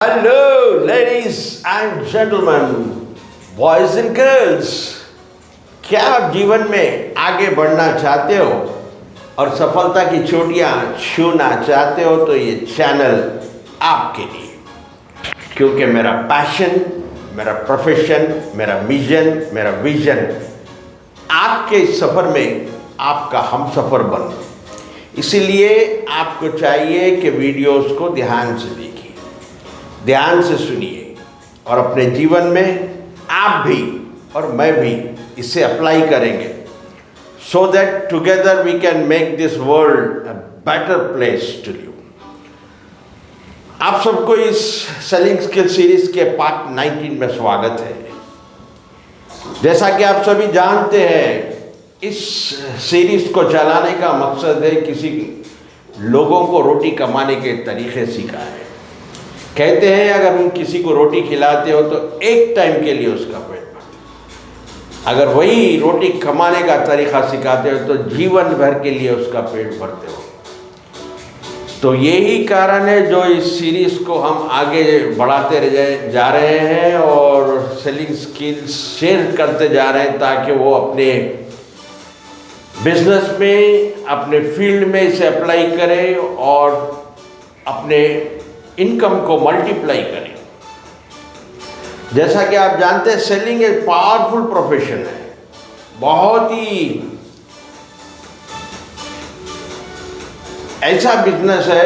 Hello, ladies and gentlemen, boys and girls. क्या आप जीवन में आगे बढ़ना चाहते हो और सफलता की चोटियां छूना चाहते हो तो ये चैनल आपके लिए, क्योंकि मेरा पैशन, मेरा प्रोफेशन, मेरा विजन आपके इस सफ़र में आपका हम सफ़र बन। इसीलिए आपको चाहिए कि वीडियोस को ध्यान से देखिए, ध्यान से सुनिए और अपने जीवन में आप भी और मैं भी इसे अप्लाई करेंगे, so that together we can make this world a better place to live. आप सबको इस सेलिंग स्किल सीरीज के पार्ट 19 में स्वागत है। जैसा कि आप सभी जानते हैं, इस सीरीज को चलाने का मकसद है किसी लोगों को रोटी कमाने के तरीके सिखाए। कहते हैं अगर हम किसी को रोटी खिलाते हो तो एक टाइम के लिए उसका पेट भरता, अगर वही रोटी कमाने का तरीका सिखाते हो तो जीवन भर के लिए उसका पेट भरते हो। तो यही कारण है जो इस सीरीज को हम आगे बढ़ाते जा रहे हैं और सेलिंग स्किल्स शेयर करते जा रहे हैं, ताकि वो अपने बिजनेस में, अपने फील्ड में इसे अप्लाई करें और अपने इनकम को मल्टीप्लाई करें। जैसा कि आप जानते हैं, सेलिंग एक पावरफुल प्रोफेशन है, बहुत ही ऐसा बिजनेस है,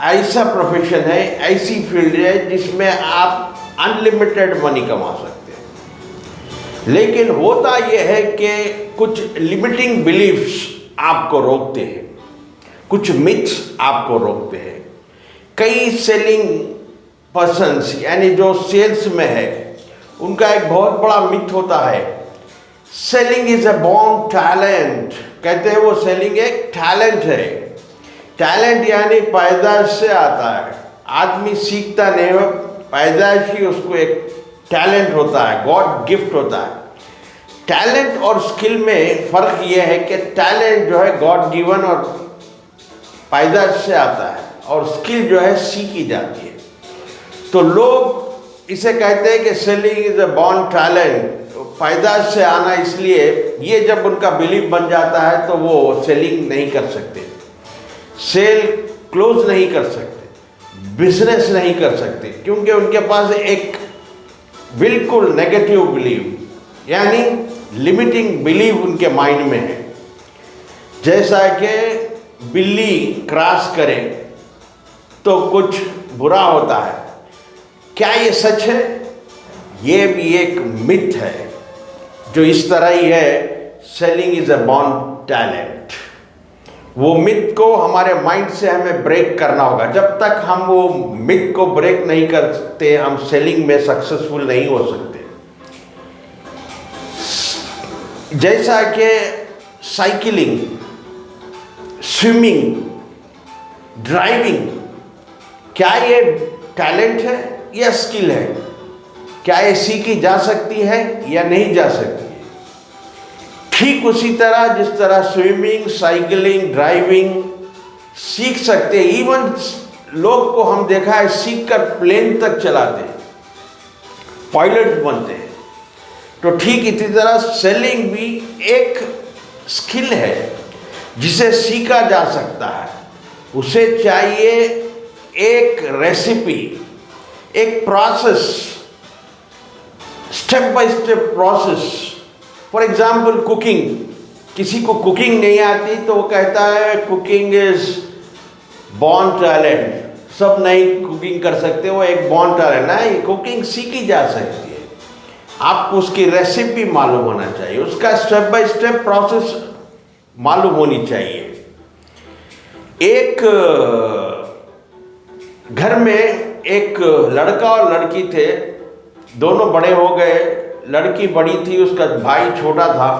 ऐसा प्रोफेशन है, ऐसी फील्ड है जिसमें आप अनलिमिटेड मनी कमा सकते हैं। लेकिन होता यह है कि कुछ लिमिटिंग बिलीफ्स आपको रोकते हैं, कुछ मिथ्स आपको रोकते हैं। कई सेलिंग पर्सन्स यानी जो सेल्स में है, उनका एक बहुत बड़ा मिथ होता है, selling is a born talent. कहते हैं वो सेलिंग एक टैलेंट है। टैलेंट यानी पैदाइश से आता है, आदमी सीखता नहीं है, पैदाइश ही उसको एक टैलेंट होता है, गॉड गिफ्ट होता है। टैलेंट और स्किल में फ़र्क यह है कि टैलेंट जो है गॉड गिवन और पैदाइश से आता है, और स्किल जो है सीखी जाती है। तो लोग इसे कहते हैं कि selling is a born talent, पैदाइश से आना। इसलिए ये जब उनका बिलीव बन जाता है तो वो सेलिंग नहीं कर सकते, सेल क्लोज नहीं कर सकते, बिजनेस नहीं कर सकते, क्योंकि उनके पास एक बिल्कुल नेगेटिव बिलीव यानी लिमिटिंग बिलीव उनके माइंड में है। जैसा कि बिल्ली क्रॉस करे तो कुछ बुरा होता है। क्या ये सच है? ये भी एक मिथ है जो इस तरह ही है, selling is a born talent. वो मिथ को हमारे माइंड से हमें ब्रेक करना होगा। जब तक हम वो मिथ को ब्रेक नहीं करते, हम सेलिंग में सक्सेसफुल नहीं हो सकते। जैसा कि साइकिलिंग, स्विमिंग, ड्राइविंग, क्या ये टैलेंट है या स्किल है? क्या ये सीखी जा सकती है या नहीं जा सकती है? ठीक उसी तरह जिस तरह स्विमिंग, साइकिलिंग, ड्राइविंग सीख सकते हैं। इवन लोग को हम देखा है सीख कर प्लेन तक चलाते हैं, पायलट बनते हैं। तो ठीक इसी तरह सेलिंग भी एक स्किल है जिसे सीखा जा सकता है। उसे चाहिए एक रेसिपी, एक process, step by step process. For example cooking, किसी को कुकिंग नहीं आती तो वो कहता है कुकिंग इज बॉर्न टैलेंट, सब नहीं कुकिंग कर सकते, वो एक बॉर्न टैलेंट। नहीं, कुकिंग सीखी जा सकती है। आपको उसकी रेसिपी मालूम होना चाहिए, उसका स्टेप बाय स्टेप प्रोसेस मालूम होनी चाहिए। एक घर में एक लड़का और लड़की थे, दोनों बड़े हो गए। लड़की बड़ी थी, उसका भाई छोटा था।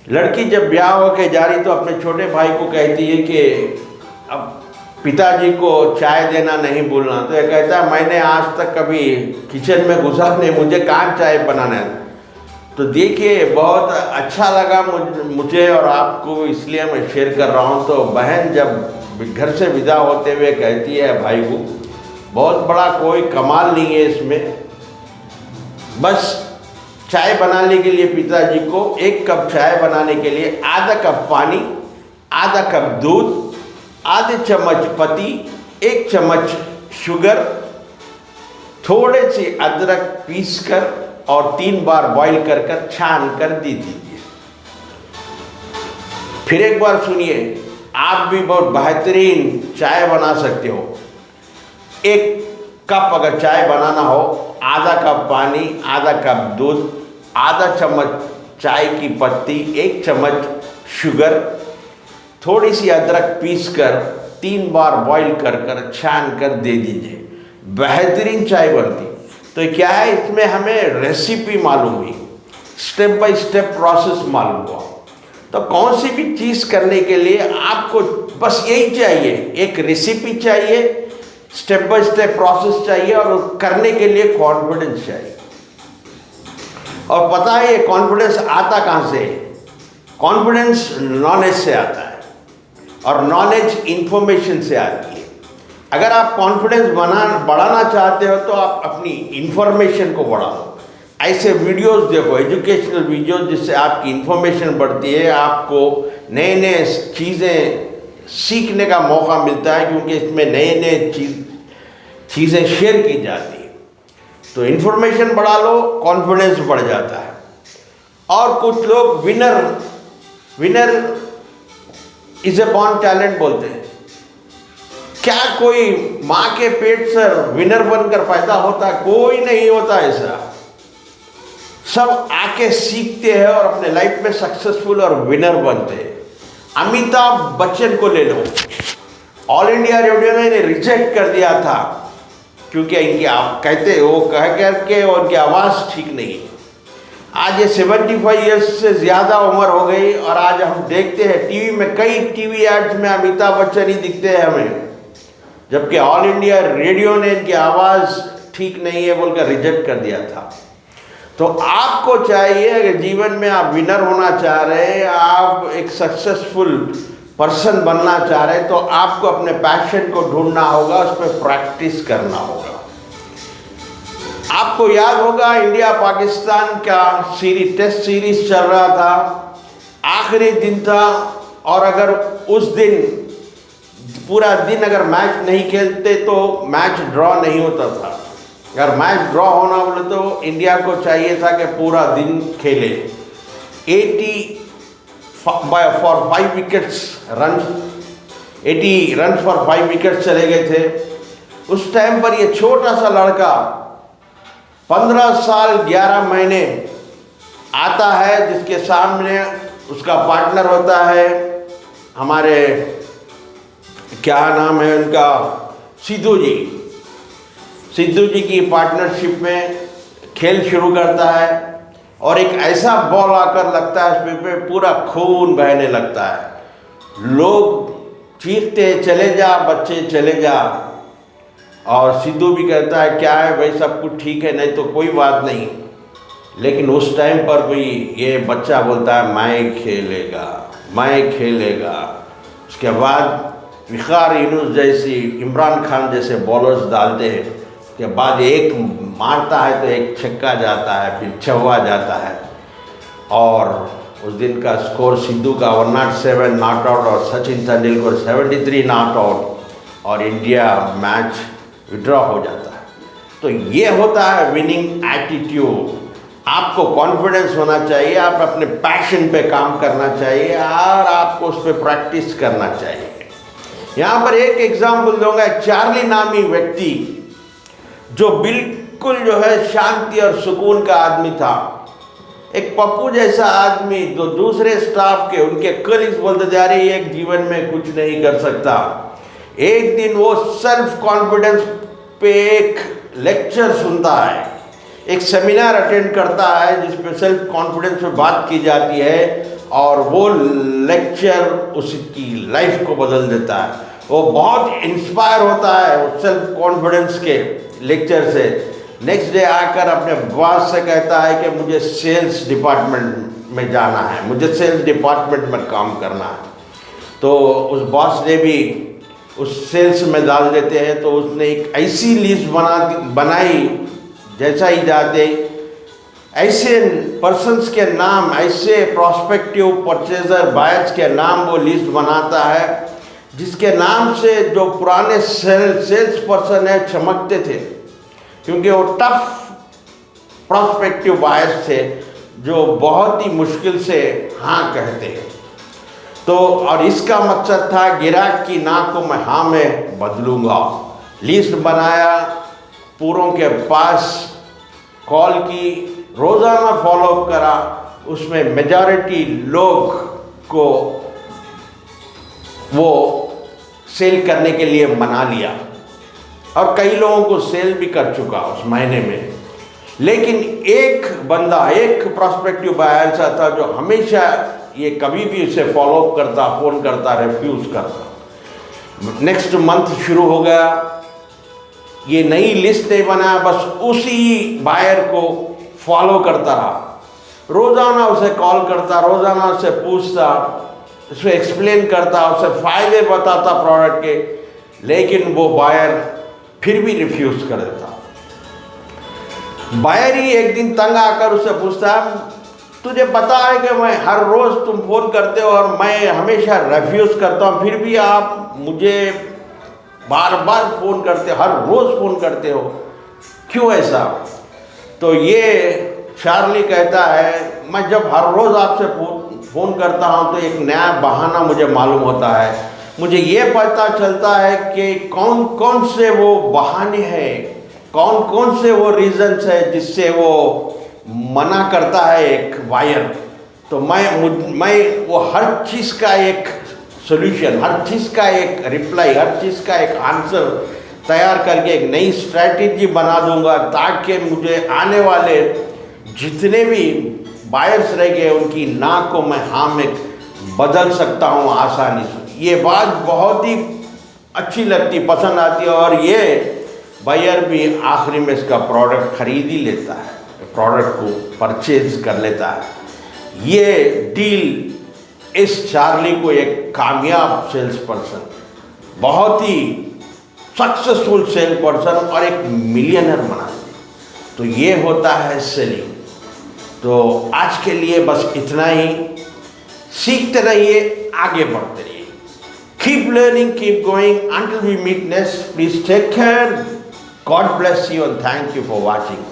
लड़की जब ब्याह होके जा रही तो अपने छोटे भाई को कहती है कि अब पिताजी को चाय देना नहीं भूलना। तो ये कहता है मैंने आज तक कभी किचन में घुसा नहीं, मुझे कहाँ चाय बनाना है। तो देखिए बहुत अच्छा लगा मुझे और आपको, इसलिए मैं शेयर कर रहा हूँ। तो बहन जब घर से विदा होते हुए कहती है भाई को बहुत बड़ा कोई कमाल नहीं है इसमें। बस चाय बनाने के लिए पिताजी को 1 कप चाय बनाने के लिए आधा कप पानी, आधा कप दूध, आधे चम्मच पत्ती, 1 चम्मच शुगर, थोड़े से अदरक पीस कर और 3 बार बॉईल कर छान कर दे दीजिए। फिर एक बार सुनिए, आप भी बहुत बेहतरीन चाय बना सकते हो। 1 कप अगर चाय बनाना हो, आधा कप पानी, आधा कप दूध, आधा चम्मच चाय की पत्ती, 1 चम्मच शुगर, थोड़ी सी अदरक पीस कर 3 बार बॉईल कर छान कर दे दीजिए, बेहतरीन चाय बनती। तो क्या है, इसमें हमें रेसिपी मालूम हुई, स्टेप बाय स्टेप प्रोसेस मालूम हुआ। तो कौन सी भी चीज़ करने के लिए आपको बस यही चाहिए, एक रेसिपी चाहिए, स्टेप बाय स्टेप प्रोसेस चाहिए और करने के लिए कॉन्फिडेंस चाहिए। और पता है ये कॉन्फिडेंस आता कहाँ से? कॉन्फिडेंस नॉलेज से आता है और नॉलेज इंफॉर्मेशन से आती है। अगर आप कॉन्फिडेंस बढ़ाना चाहते हो तो आप अपनी इंफॉर्मेशन को बढ़ाओ। ऐसे वीडियोस देखो, एजुकेशनल वीडियोस, जिससे आपकी इंफॉर्मेशन बढ़ती है, आपको नए नए चीज़ें सीखने का मौका मिलता है, क्योंकि इसमें नए नए चीज़ें शेयर की जाती है। तो इंफॉर्मेशन बढ़ा लो, कॉन्फिडेंस बढ़ जाता है। और कुछ लोग winner is a born talent बोलते हैं। क्या कोई माँ के पेट से विनर बनकर पैदा होता? कोई नहीं होता ऐसा। सब आके सीखते हैं और अपने लाइफ में सक्सेसफुल और विनर बनते हैं। अमिताभ बच्चन को ले लो, ऑल इंडिया रेडियो ने रिजेक्ट कर दिया था क्योंकि इनकी कहते वो कह करके उनकी आवाज़ ठीक नहीं। आज ये 75 ईयर्स से ज़्यादा उम्र हो गई और आज हम देखते हैं टीवी में, कई टीवी एड्स में अमिताभ बच्चन ही दिखते हैं हमें, जबकि ऑल इंडिया रेडियो ने इनकी आवाज़ ठीक नहीं है बोलकर रिजेक्ट कर दिया था। तो आपको चाहिए, अगर जीवन में आप विनर होना चाह रहे हैं, आप एक सक्सेसफुल पर्सन बनना चाह रहे हैं, तो आपको अपने पैशन को ढूंढना होगा, उस पर प्रैक्टिस करना होगा। आपको याद होगा इंडिया पाकिस्तान का टेस्ट सीरीज चल रहा था, आखिरी दिन था, और अगर उस दिन पूरा दिन अगर मैच नहीं खेलते तो मैच ड्रॉ नहीं होता था। अगर मैच ड्रॉ होना बोले तो इंडिया को चाहिए था कि पूरा दिन खेले। 80 for 5 wickets run 80 run for 5 wickets चले गए थे। उस टाइम पर ये छोटा सा लड़का 15 साल 11 महीने आता है, जिसके सामने उसका पार्टनर होता है, हमारे क्या नाम है उनका, सिद्धू जी की पार्टनरशिप में खेल शुरू करता है और एक ऐसा बॉल आकर लगता है उसमें पे पूरा खून बहने लगता है। लोग चीखते चले जा बच्चे चले जा, और सिद्धू भी कहता है क्या है भाई, सब कुछ ठीक है, नहीं तो कोई बात नहीं। लेकिन उस टाइम पर भी ये बच्चा बोलता है मैं खेलेगा। उसके बाद विखार यूनुस जैसी, इमरान खान जैसे बॉलर्स डालते हैं, उसके बाद एक मारता है तो एक छक्का जाता है, फिर चौका जाता है, और उस दिन का स्कोर सिद्धू का 107 नॉट आउट और सचिन तेंदुलकर 73 नॉट आउट, और इंडिया मैच विड्रॉ हो जाता है। तो ये होता है विनिंग एटीट्यूड। आपको कॉन्फिडेंस होना चाहिए, आप अपने पैशन पे काम करना चाहिए और आपको उस पर प्रैक्टिस करना चाहिए। यहाँ पर एक एग्जाम्पल दूंगा, चार्ली नामी व्यक्ति जो बिल्कुल जो है शांति और सुकून का आदमी था, एक पप्पू जैसा आदमी, जो दूसरे स्टाफ के उनके कलीग्स बोलते जा रहे एक जीवन में कुछ नहीं कर सकता। एक दिन वो सेल्फ कॉन्फिडेंस पे एक लेक्चर सुनता है, एक सेमिनार अटेंड करता है जिसपे सेल्फ कॉन्फिडेंस पे बात की जाती है, और वो लेक्चर उसकी लाइफ को बदल देता है। वो बहुत इंस्पायर होता है उस सेल्फ कॉन्फिडेंस के लेक्चर से। नेक्स्ट डे आकर अपने बॉस से कहता है कि मुझे सेल्स डिपार्टमेंट में जाना है, मुझे सेल्स डिपार्टमेंट में काम करना है। तो उस बॉस ने भी उस सेल्स में डाल देते हैं। तो उसने एक ऐसी लिस्ट बनाई, जैसा ही जाते ऐसे पर्सन्स के नाम, ऐसे प्रोस्पेक्टिव परचेजर बायर्स के नाम वो लिस्ट बनाता है, जिसके नाम से जो पुराने सेल्स पर्सन है चमकते थे, क्योंकि वो टफ प्रोस्पेक्टिव बायर्स थे जो बहुत ही मुश्किल से हाँ कहते हैं। तो और इसका मकसद था ग्राहक की ना को मैं हाँ में बदलूंगा। लिस्ट बनाया, पूरों के पास कॉल की, रोज़ाना फॉलोअप करा, उसमें मेजॉरिटी लोग को वो सेल करने के लिए मना लिया और कई लोगों को सेल भी कर चुका उस महीने में। लेकिन एक बंदा, एक प्रोस्पेक्टिव बायर था जो हमेशा ये कभी भी उसे फॉलोअप करता, फ़ोन करता, रिफ्यूज़ करता। नेक्स्ट मंथ शुरू हो गया, ये नई लिस्ट नहीं बनाया, बस उसी बायर को फॉलो करता रहा, रोज़ाना उसे कॉल करता, रोज़ाना उसे पूछता, उसे एक्सप्लेन करता, उसे फ़ायदे बताता प्रोडक्ट के, लेकिन वो बायर फिर भी रिफ्यूज़ कर देता। बायर ही एक दिन तंग आकर उसे पूछता, तुझे पता है कि मैं हर रोज़ तुम फ़ोन करते हो और मैं हमेशा रिफ्यूज़ करता हूँ, फिर भी आप मुझे बार बार फ़ोन करते हो, हर रोज़ फ़ोन करते हो, क्यों ऐसा? तो ये चार्ली कहता है, मैं जब हर रोज़ आपसे फ़ोन करता हूँ तो एक नया बहाना मुझे मालूम होता है, मुझे ये पता चलता है कि कौन कौन से वो बहाने हैं, कौन कौन से वो रीज़न्स है जिससे वो मना करता है एक बायर। तो मैं वो हर चीज़ का एक सॉल्यूशन, हर चीज़ का एक रिप्लाई, हर चीज़ का एक आंसर तैयार करके एक नई स्ट्रैटेजी बना दूंगा, ताकि मुझे आने वाले जितने भी बायर्स रह गए उनकी ना को मैं हाँ में बदल सकता हूँ आसानी से। ये बात बहुत ही अच्छी लगती, पसंद आती है और ये बायर भी आखिरी में इसका प्रोडक्ट खरीद ही लेता है, प्रोडक्ट को परचेज कर लेता है। ये डील इस चार्ली को एक कामयाब सेल्स पर्सन, बहुत ही सक्सेसफुल सेल पर्सन और एक मिलियनर बना दे। तो ये होता है सेलिंग। तो आज के लिए बस इतना ही, सीखते रहिए, आगे बढ़ते रहिए। Keep learning, keep going until we meet next. Please take care. God bless you and thank you for watching.